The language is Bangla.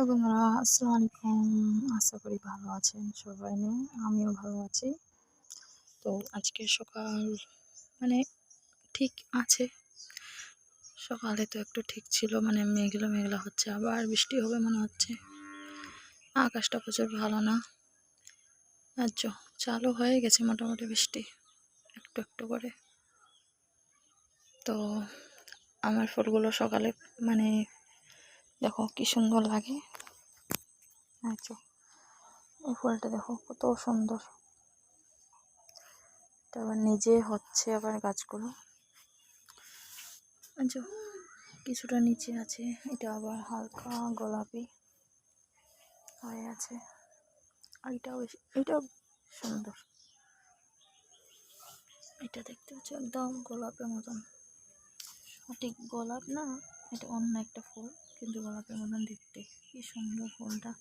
হ্যালো বন্ধুরা, আসসালামু আলাইকুম। আশা করি ভালো আছেন সবাই। আমিও ভালো আছি। তো আজকে সকাল মানে ঠিক আছে, সকালে তো একটু ঠিক ছিল, মানে মেঘলা মেঘলা হচ্ছে, আবার বৃষ্টি হবে মনে হচ্ছে। আকাশটা প্রচুর ভালো না, আর চালু হয়ে গেছে মোটামুটি বৃষ্টি একটু একটু করে। তো আমার ফুলগুলো সকালে মানে দেখো কি সুন্দর লাগে। আচ্ছা, এই ফুলটা দেখো কত সুন্দর। আবার নিজে হচ্ছে আবার গাছগুলো। আচ্ছা, কিছুটা নিচে আছে, এটা আবার হালকা গোলাপি হয়ে আছে, আর এটাও সুন্দর। এটা দেখতে হচ্ছে একদম গোলাপের মতন, সঠিক গোলাপ না, এটা অন্য একটা ফুল, কিন্তু গোলাপের মতন দেখতে। কি সুন্দর ফুলটা।